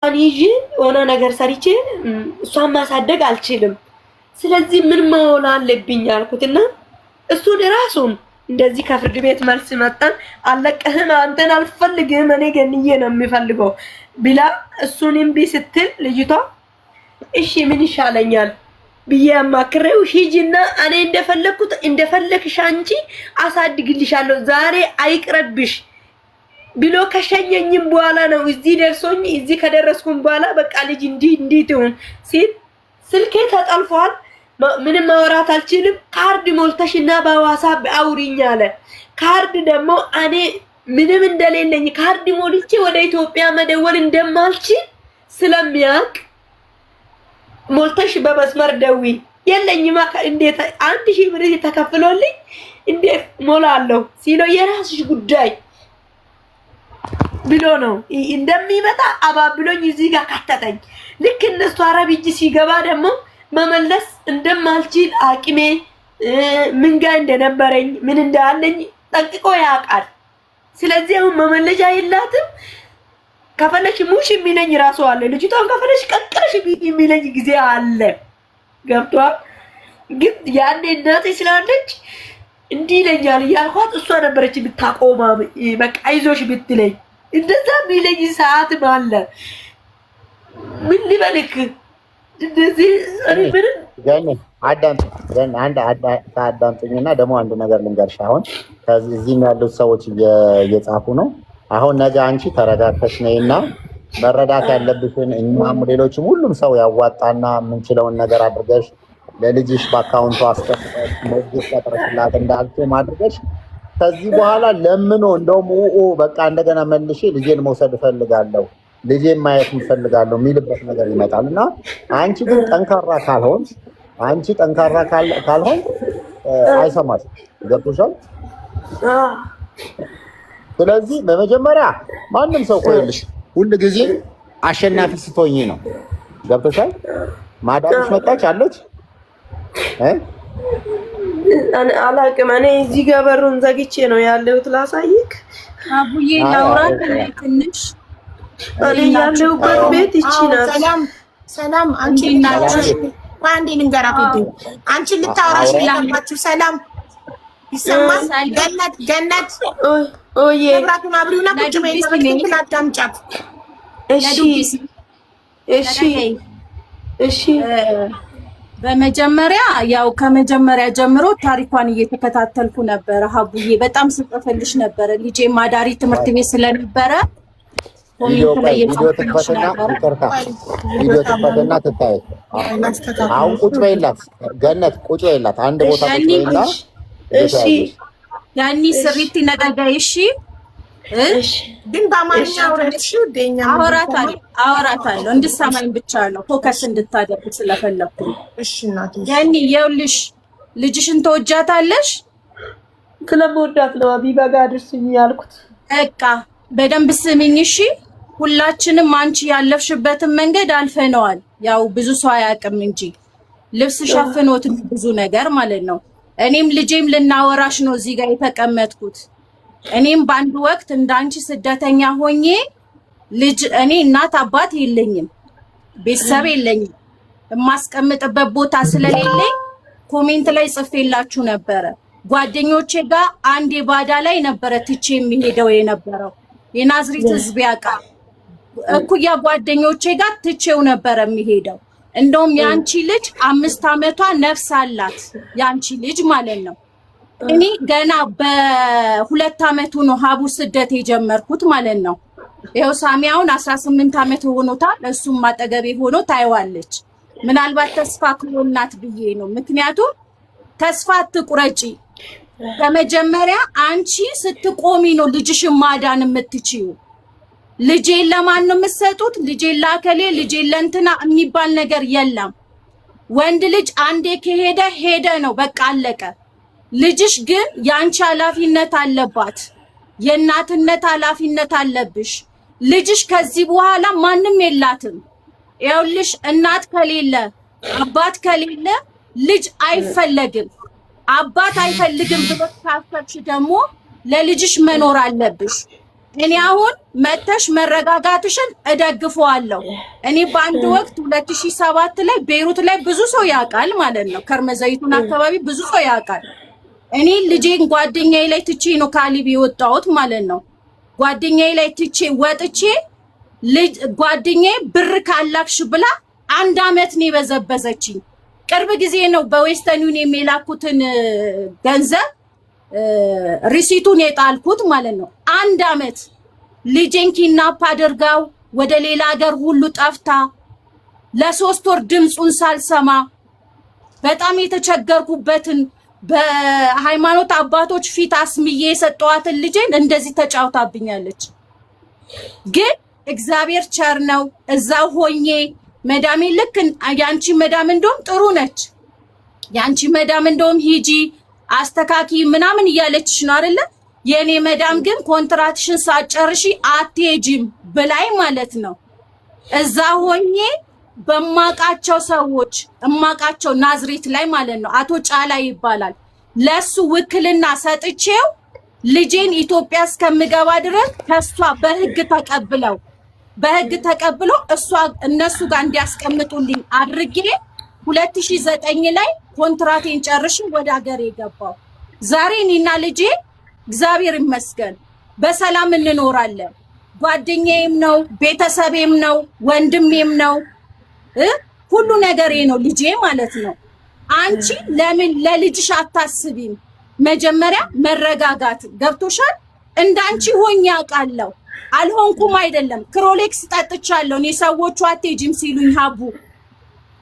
እሷን ይዤ ሆነ ነገር ሰርቼ እሷን ማሳደግ አልችልም። ስለዚህ ምን መሆን አለብኝ አልኩትና እሱን ራሱን እንደዚህ ከፍርድ ቤት መልስ መጣን። አለቀህም፣ አንተን አልፈልግም፣ እኔ ገንዬ ነው የሚፈልገው ብላ እሱን እምቢ ስትል ልጅቷ እሺ ምን ይሻለኛል ብዬ አማክሬው ሂጂና እኔ እንደፈለኩት እንደፈለክሽ አንቺ አሳድግልሻለሁ ዛሬ አይቅረብሽ ብሎ ከሸኘኝም በኋላ ነው እዚህ ደርሶኝ እዚህ ከደረስኩም በኋላ በቃ ልጅ እንዲህ ትሁን ሲል ስልኬ ተጠልፏል። ምንም ማውራት አልችልም። ካርድ ሞልተሽና በዋትስአፕ አውሪኝ አለ። ካርድ ደግሞ እኔ ምንም እንደሌለኝ ካርድ ሞልቼ ወደ ኢትዮጵያ መደወል እንደማልችል ስለሚያውቅ ሞልተሽ በመስመር ደዊ የለኝማ እንዴት 1000 ብር ተከፍሎልኝ እንዴት ሞላለሁ ሲለው የራስሽ ጉዳይ ብሎ ነው እንደሚመጣ አባብሎኝ እዚህ ጋር ከተተኝ። ልክ እነሱ አረብ እጅ ሲገባ ደግሞ መመለስ እንደማልችል አቅሜ ምን ጋር እንደነበረኝ ምን እንዳለኝ ጠንቅቆ ያውቃል። ስለዚህ አሁን መመለሻ የላትም። ከፈለሽ ሙሽ የሚለኝ ራሱ አለ። ልጅቷን ከፈለሽ ቀቅለሽ የሚለኝ ጊዜ አለ። ገብቷል። ግን ያኔ እናቴ ስላለች እንዲህ ይለኛል እያልኳት እሷ ነበረች ብታቆማ በቃ አይዞሽ ብትለኝ እንደዛ የሚለኝ ሰዓትም አለ። ምን ልበልክ እንደዚህ እኔ ምን አዳምጥኝና ደግሞ አንድ ነገር ልንገርሽ። አሁን ከዚህም ያሉት ሰዎች እየጻፉ ነው። አሁን ነገ አንቺ ተረጋግተሽ ነይና መረዳት ያለብሽን እኛም ሌሎችም ሁሉም ሰው ያዋጣና የምንችለውን ነገር አድርገሽ ለልጅሽ በአካውንቱ አስቀምጠሽ መዝገብ ቀጥረሽላት እንዳልኩ አድርገሽ ከዚህ በኋላ ለምኖ እንደውም በቃ እንደገና መልሼ ልጄን መውሰድ እፈልጋለሁ ልጄን ማየት እፈልጋለሁ የሚልበት ነገር ይመጣልና አንቺ ግን ጠንካራ ካልሆን አይሰማሽም። ገብቶሻል? ስለዚህ በመጀመሪያ ማንም ሰው ቆይልሽ ሁሉ ጊዜ አሸናፊ ስትሆኚ ነው። ገብቶሻል? ማዳምሽ መጣች አለች አላቅም። እኔ እዚህ ጋር በሩን ዘግቼ ነው ያለሁት። ላሳይክ አቡዬ ላውራት ትንሽ እኔ ያለሁበት ቤት ይቺ ናት። ሰላም አንቺ ናችሁ። አንዴ ልንገራት አንቺ ልታወራሽ ያላችሁ ሰላም ይሰማል? ገነት ኦዬ መብራቱን አብሪውና ቁጭ በይ አዳምጫት። እሺ በመጀመሪያ ያው ከመጀመሪያ ጀምሮ ታሪኳን እየተከታተልኩ ነበር። ሀቡዬ በጣም ስጽፍልሽ ነበር። ልጄ ማዳሪ ትምህርት ቤት ስለነበረ ቪዲዮ ተከታተልና ትታይ። አሁን ቁጭ በይላት ገነት፣ ቁጭ በይላት አንድ ቦታ ቁጭ በይላት። እሺ ያኒ ስሪቲ ነጋጋይ እሺ ግን በአማርኛ አውራሽ ደኛ አወራታለሁ እንድትሰማኝ ብቻ ነው ፎከስ እንድታደርግ ስለፈለኩ። እሺ እናቴ ያኒ ይኸውልሽ ልጅሽን ተወጃታለሽ? ስለምወዳት ነው አቢባ ጋር አድርስኝ ያልኩት። በቃ በደንብ ስሚኝ እሺ። ሁላችንም አንቺ ያለፍሽበትን መንገድ አልፈነዋል። ያው ብዙ ሰው አያውቅም እንጂ ልብስ ሸፍኖት ብዙ ነገር ማለት ነው። እኔም ልጄም ልናወራሽ ነው እዚህ ጋር የተቀመጥኩት። እኔም በአንድ ወቅት እንዳንቺ ስደተኛ ሆኜ ልጅ እኔ እናት አባት የለኝም፣ ቤተሰብ የለኝም። የማስቀምጥበት ቦታ ስለሌለኝ ኮሜንት ላይ ጽፌላችሁ ነበረ። ጓደኞቼ ጋር አንድ የባዳ ላይ ነበረ ትቼ የሚሄደው የነበረው የናዝሬት ህዝብ ያውቃል። እኩያ ጓደኞቼ ጋር ትቼው ነበረ የሚሄደው። እንደውም ያንቺ ልጅ 5 አመቷ ነፍስ አላት፣ ያንቺ ልጅ ማለት ነው። እኔ ገና በ2 አመቱ ነው ሀቡ ስደት የጀመርኩት ማለት ነው። ይኸው ሳሚያውን 18 አመት ሆኖታል። እሱም አጠገቤ ሆኖ ታይዋለች። ምናልባት ተስፋ ክሎናት ብዬ ነው። ምክንያቱም ተስፋ አትቁረጪ። በመጀመሪያ አንቺ ስትቆሚ ነው ልጅሽን ማዳን የምትችይው። ልጄን ለማን ነው የምትሰጡት? ልጄን ላከሌ ልጄን ለእንትና የሚባል ነገር የለም። ወንድ ልጅ አንዴ ከሄደ ሄደ ነው፣ በቃ አለቀ። ልጅሽ ግን ያንቺ ኃላፊነት አለባት፣ የእናትነት ኃላፊነት አለብሽ። ልጅሽ ከዚህ በኋላ ማንም የላትም። ይኸውልሽ እናት ከሌለ አባት ከሌለ ልጅ አይፈለግም። አባት አይፈልግም ብለሽ ካሰብሽ ደግሞ ለልጅሽ መኖር አለብሽ። እኔ አሁን መተሽ መረጋጋትሽን እደግፈዋለሁ። እኔ በአንድ ወቅት 2007 ላይ ቤይሩት ላይ ብዙ ሰው ያውቃል ማለት ነው። ከርመዘይቱን አካባቢ ብዙ ሰው ያውቃል። እኔ ልጄን ጓደኛዬ ላይ ትቼ ነው ካሊብ የወጣሁት ማለት ነው። ጓደኛዬ ላይ ትቼ ወጥቼ ልጅ ጓደኛዬ ብር ካላክሽ ብላ 1 አመት ነው የበዘበዘችኝ። ቅርብ ጊዜ ነው በዌስተርን ዩኒየን የላኩትን ገንዘብ ሪሲቱን የጣልኩት ማለት ነው። 1 አመት ልጄን ኪድናፕ አድርጋው ወደ ሌላ ሀገር ሁሉ ጠፍታ ለ3 ወር ድምፁን ሳልሰማ በጣም የተቸገርኩበትን በሃይማኖት አባቶች ፊት አስምዬ የሰጠዋትን ልጄን እንደዚህ ተጫውታብኛለች። ግን እግዚአብሔር ቸር ነው። እዛው ሆኜ መዳሜ ልክ ያንቺ መዳም እንደውም ጥሩ ነች፣ ያንቺ መዳም እንደውም ሂጂ አስተካኪ ምናምን እያለችሽ ነው አይደለ? የኔ መዳም ግን ኮንትራክሽን ሳጨርሺ አትሄጂም ብላይ ማለት ነው። እዛ ሆኜ በማቃቸው ሰዎች እማቃቸው ናዝሬት ላይ ማለት ነው አቶ ጫላ ይባላል ለሱ ውክልና ሰጥቼው ልጄን ኢትዮጵያ እስከምገባ ድረስ ከሷ በህግ ተቀብለው እነሱ ጋር እንዲያስቀምጡልኝ አድርጌ 2009 ላይ ኮንትራቴን ጨርሼ ወደ ሀገር የገባው። ዛሬ እኔና ልጄ እግዚአብሔር ይመስገን በሰላም እንኖራለን። ጓደኛዬም ነው፣ ቤተሰቤም ነው፣ ወንድሜም ነው፣ ሁሉ ነገሬ ነው ልጄ ማለት ነው። አንቺ ለምን ለልጅሽ አታስቢም? መጀመሪያ መረጋጋት ገብቶሻል? እንዳንቺ ሆኜ አውቃለሁ። አልሆንኩም አይደለም። ክሮሌክስ ጠጥቻለሁ እኔ ሰዎቹ አትሄጂም ሲሉኝ ሀቡ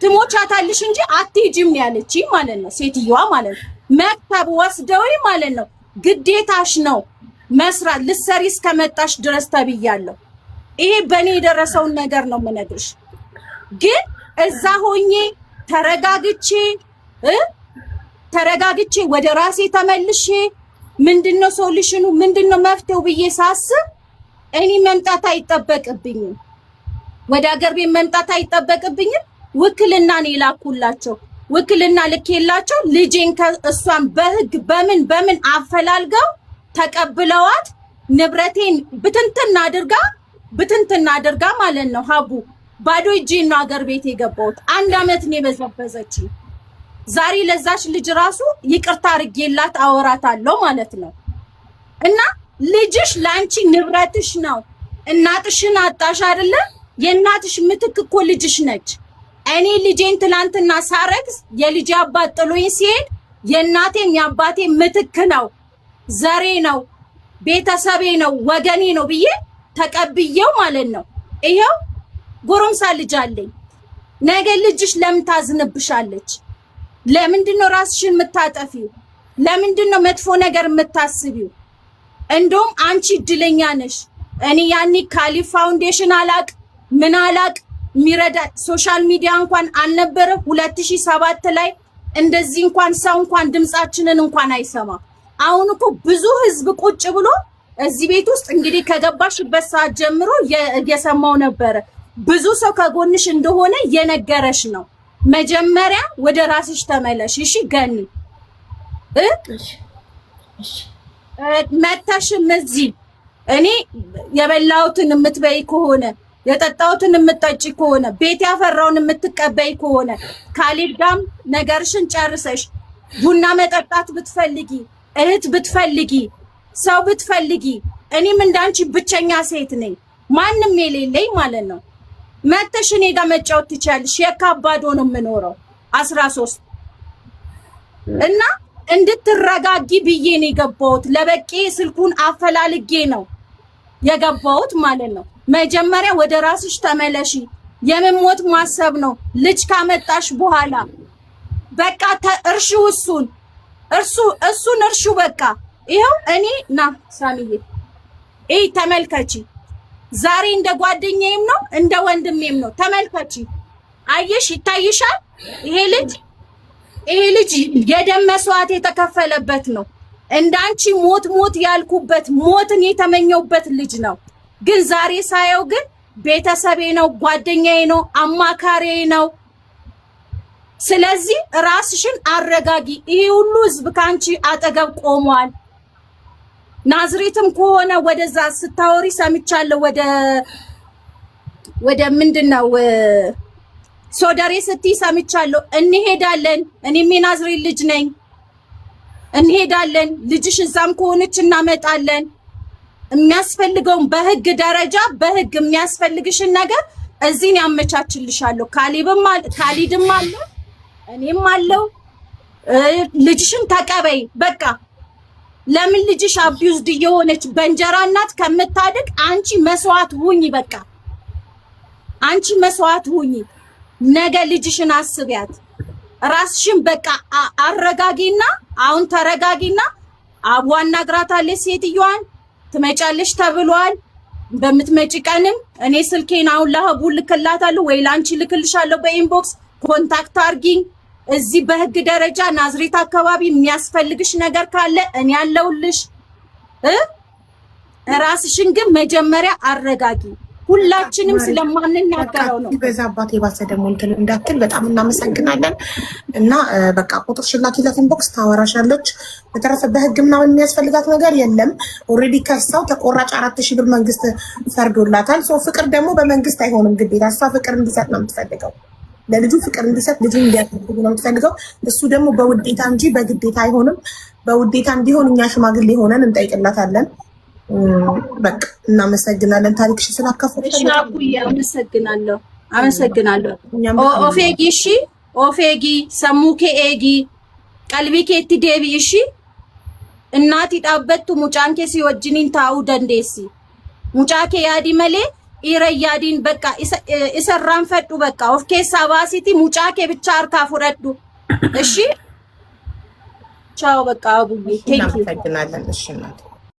ትሞቻታልሽ እንጂ አትሄጂም ነው ያለችኝ ማለት ነው ሴትዮዋ ማለት ነው። መክተብ ወስደውኝ ማለት ነው ግዴታሽ ነው መስራት ልትሰሪ እስከመጣሽ ድረስ ተብያለሁ። ይሄ በእኔ የደረሰውን ነገር ነው የምነግርሽ። ግን እዛ ሆኜ ተረጋግቼ ወደ ራሴ ተመልሼ ምንድነው ሶሉሽኑ ምንድነው መፍትሄው ብዬ ሳስብ እኔ መምጣት አይጠበቅብኝም፣ ወደ ሀገር ቤት መምጣት አይጠበቅብኝም። ውክልና ነው የላኩላቸው። ውክልና ልኬላቸው ልጄን ከእሷን በህግ በምን አፈላልገው ተቀብለዋት ንብረቴን ብትንትና አድርጋ ማለት ነው ሀቡ ባዶ እጄን ነው ሀገር ቤት የገባሁት። 1 አመት ነው የበዘበዘችኝ። ዛሬ ለዛች ልጅ ራሱ ይቅርታ አድርጌላት አወራታለሁ ማለት ነው። እና ልጅሽ ላንቺ ንብረትሽ ነው። እናትሽን አጣሽ አይደለ? የእናትሽ ምትክ እኮ ልጅሽ ነች። እኔ ልጄን ትላንትና ሳረግዝ የልጄ አባት ጥሎኝ ሲሄድ የእናቴም የአባቴ ምትክ ነው፣ ዘሬ ነው፣ ቤተሰቤ ነው፣ ወገኔ ነው ብዬ ተቀብዬው ማለት ነው። ይሄው ጎረምሳ ልጅ አለኝ። ነገ ልጅሽ ለምን ታዝንብሻለች? ለምንድነው ራስሽን የምታጠፊው? ለምንድነው መጥፎ ነገር የምታስቢው? እንደውም አንቺ እድለኛ ነሽ። እኔ ያኔ ካሊብ ፋውንዴሽን አላቅ ምን አላቅ ሚረዳ ሶሻል ሚዲያ እንኳን አልነበረ። 2007 ላይ እንደዚህ እንኳን ሰው እንኳን ድምጻችንን እንኳን አይሰማ። አሁን እኮ ብዙ ህዝብ ቁጭ ብሎ እዚህ ቤት ውስጥ እንግዲህ ከገባሽበት ሰዓት ጀምሮ እየሰማው ነበረ። ብዙ ሰው ከጎንሽ እንደሆነ የነገረሽ ነው። መጀመሪያ ወደ ራስሽ ተመለሽ። እሺ ገኒ መተሽም እዚህ እኔ የበላሁትን የምትበይ ከሆነ የጠጣሁትን የምትጠጪ ከሆነ ቤት ያፈራውን የምትቀበይ ከሆነ ካሊብ ጋም ነገርሽን ጨርሰሽ ቡና መጠጣት ብትፈልጊ እህት ብትፈልጊ ሰው ብትፈልጊ እኔም እንዳንቺ ብቸኛ ሴት ነኝ፣ ማንም የሌለኝ ማለት ነው። መተሽ እኔ ጋር መጫወት ትችያለሽ። የካባዶ ነው የምኖረው 13 እና እንድትረጋጊ ብዬ ነው የገባሁት። ለበቄ ስልኩን አፈላልጌ ነው የገባሁት ማለት ነው። መጀመሪያ ወደ ራስሽ ተመለሺ። የመሞት ማሰብ ነው ልጅ ካመጣሽ በኋላ በቃ እርሺው፣ እሱን እርሺው በቃ። ይሄው እኔ ና ሳሚዬ ተመልከቺ። ዛሬ እንደ ጓደኛዬም ነው እንደ ወንድሜም ነው። ተመልከቺ፣ አየሽ፣ ይታይሻል። ይሄ ልጅ የደም መስዋዕት የተከፈለበት ነው። እንዳንቺ ሞት ያልኩበት ሞትን የተመኘውበት ልጅ ነው። ግን ዛሬ ሳየው ግን ቤተሰቤ ነው፣ ጓደኛዬ ነው፣ አማካሪዬ ነው። ስለዚህ ራስሽን አረጋጊ። ይሄ ሁሉ ህዝብ ካንቺ አጠገብ ቆሟል። ናዝሬትም ከሆነ ወደዛ ስታወሪ ሰምቻለሁ። ወደ ምንድነው ሶደሬ ስትይ ሰምቻለሁ። እንሄዳለን። እኔም የናዝሬት ልጅ ነኝ። እንሄዳለን። ልጅሽ እዛም ከሆነች እናመጣለን። የሚያስፈልገውን በህግ ደረጃ በህግ የሚያስፈልግሽን ነገር እዚህን ያመቻችልሻለሁ። ካሊድም አለ እኔም አለው። ልጅሽን ተቀበይ በቃ። ለምን ልጅሽ አቢዩዝድ እየሆነች በእንጀራ እናት ከምታድግ አንቺ መስዋዕት ሁኚ። በቃ አንቺ መስዋዕት ሁኚ። ነገ ልጅሽን አስቢያት። ራስሽን በቃ አረጋጊና አሁን ተረጋጊና አቡ አናግራታለች ሴትዮዋን። ትመጫለሽ ተብሏል። በምትመጪ ቀንም እኔ ስልኬን አሁን ለሀቡ ልክላታለሁ ወይ ላንቺ ልክልሻለሁ በኢንቦክስ ኮንታክት አርጊኝ። እዚህ በህግ ደረጃ ናዝሬት አካባቢ የሚያስፈልግሽ ነገር ካለ እኔ ያለውልሽ። ራስሽን ግን መጀመሪያ አረጋጊ። ሁላችንም ስለማንናገረው ነው። በዛባት የባሰ ደግሞ እንትን እንዳትል በጣም እናመሰግናለን። እና በቃ ቁጥርሽን ላኪላት ኢንቦክስ ታወራሻለች። በተረፈ በህግ ምናምን የሚያስፈልጋት ነገር የለም። ኦልሬዲ ከሳው ተቆራጭ 4000 ብር መንግስት ፈርዶላታል። ሰው ፍቅር ደግሞ በመንግስት አይሆንም ግዴታ። እሷ ፍቅር እንዲሰጥ ነው የምትፈልገው። ለልጁ ፍቅር እንዲሰጥ ልጁ እንዲያደርግ ነው የምትፈልገው። እሱ ደግሞ በውዴታ እንጂ በግዴታ አይሆንም። በውዴታ እንዲሆን እኛ ሽማግሌ ሆነን እንጠይቅላታለን። በቃ እናመሰግናለን። ታሪክሽ ስላካፈለሽ አመሰግናለሁ። ኦፌጊ እሺ፣ ኦፌጊ ሰሙኬ ኤጊ ቀልቢኬ ትዴቢ እሺ። እናቲ ጣበቱ ሙጫንኬ ሲወጅኒን ታው ደንዴሲ ሙጫኬ ያዲ መሌ ኢረያዲን በቃ ኢሰራን ፈዱ በቃ ኦፍኬ ሳባሲቲ ሙጫኬ ብቻ አርካ ፍረዱ እሺ። ቻው በቃ አቡዬ ቴንክ ዩ። እናመሰግናለን። እሺ እናት